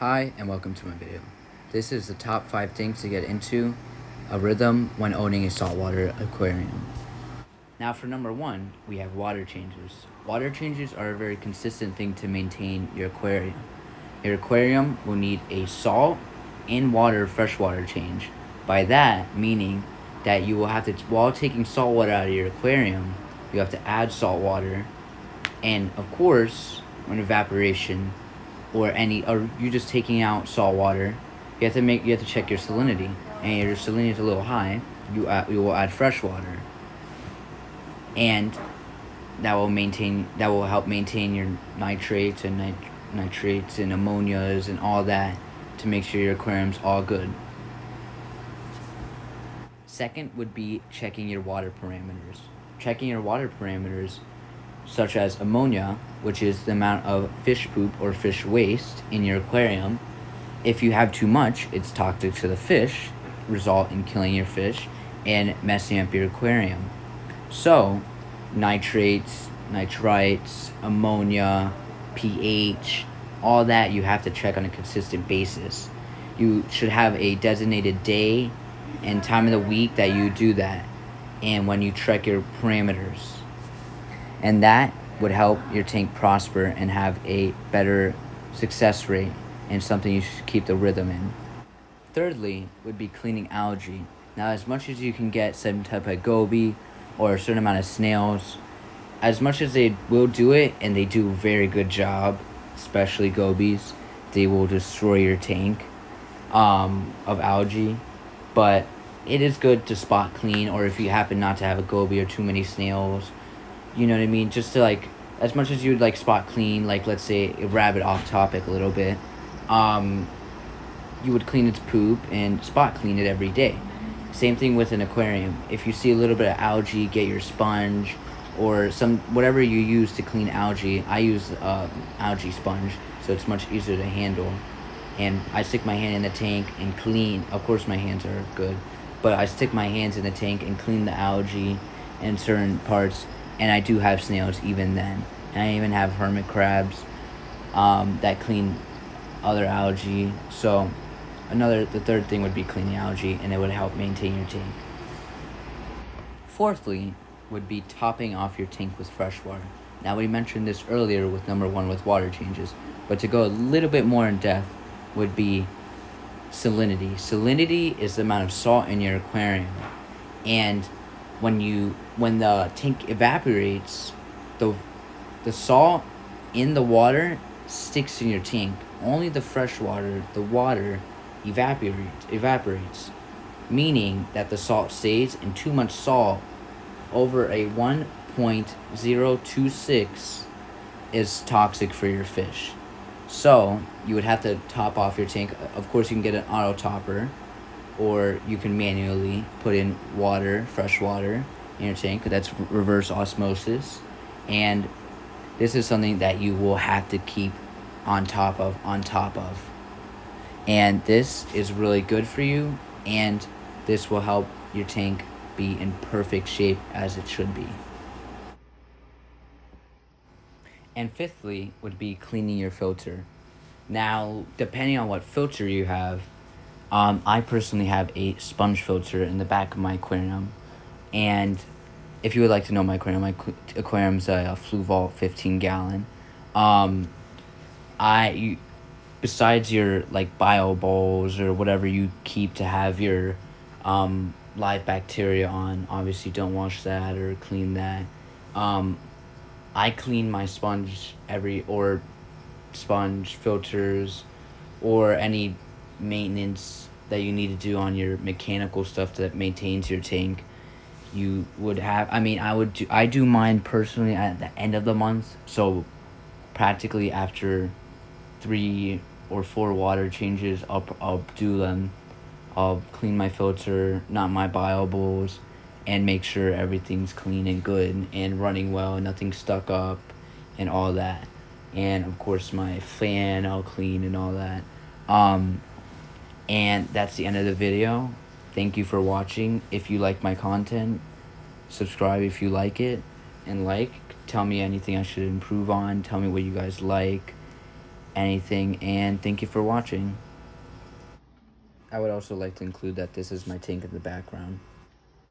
Hi and welcome to my video. This is the top 5 things to get into a rhythm when owning a saltwater aquarium. Now for number 1, we have water changes. Water changes are a very consistent thing to maintain your aquarium. Your aquarium will need a salt and water freshwater change. By that, meaning that you will have to, while taking salt water out of your aquarium, you have to add salt water, and of course, when evaporation or you're just taking out salt water, you have to check your salinity, and your salinity is a little high, you will add fresh water, and that will help maintain your nitrates and ammonias and all that to make sure your aquarium's all good. Second would be checking your water parameters. Checking your water parameters such as ammonia, which is the amount of fish poop or fish waste in your aquarium. If you have too much, it's toxic to the fish, result in killing your fish and messing up your aquarium. So, nitrates, nitrites, ammonia, pH, all that you have to check on a consistent basis. You should have a designated day and time of the week that you do that, and when you check your parameters. And that would help your tank prosper and have a better success rate, and something you should keep the rhythm in. Thirdly would be cleaning algae. Now, as much as you can get some type of goby or a certain amount of snails, as much as they will do it, and they do a very good job, especially gobies, they will destroy your tank of algae. But it is good to spot clean, or if you happen not to have a goby or too many snails, you know what I mean? Just to as much as you'd spot clean, let's say a rabbit, off topic a little bit, you would clean its poop and spot clean it every day. Same thing with an aquarium. If you see a little bit of algae, get your sponge or whatever you use to clean algae. I use algae sponge, so it's much easier to handle. And I stick my hand in the tank and clean. Of course, my hands are good, but I stick my hands in the tank and clean the algae in certain parts. And I do have snails even then. And I even have hermit crabs that clean other algae. So the third thing would be cleaning algae, and it would help maintain your tank. Fourthly would be topping off your tank with fresh water. Now, we mentioned this earlier with number 1 with water changes, but to go a little bit more in depth would be salinity. Salinity is the amount of salt in your aquarium, and when the tank evaporates, the salt in the water sticks in your tank. Only the fresh water, the water, evaporates, meaning that the salt stays, and too much salt over a 1.026 is toxic for your fish. So you would have to top off your tank. Of course, you can get an auto topper, or you can manually put in water, fresh water, in your tank. That's reverse osmosis, and this is something that you will have to keep on top of. And this is really good for you, and this will help your tank be in perfect shape as it should be. And fifthly would be cleaning your filter. Now, depending on what filter you have, I personally have a sponge filter in the back of my aquarium. And if you would like to know my aquarium's a Fluvault 15-gallon. Besides your bio bowls or whatever you keep to have your live bacteria on, obviously don't wash that or clean that. I clean my sponge sponge filters, or any maintenance that you need to do on your mechanical stuff that maintains your tank. You would have, I do mine personally at the end of the month, so practically after 3 or 4 water changes, I'll do them. I'll clean my filter, not my bio bowls, and make sure everything's clean and good and running well, nothing stuck up and all that. And of course my fan I'll clean and all that. And that's the end of the video. Thank you for watching. If you like my content, subscribe if you like it, and tell me anything I should improve on. Tell me what you guys like. anything, and thank you for watching. I would also like to include that this is my tank in the background.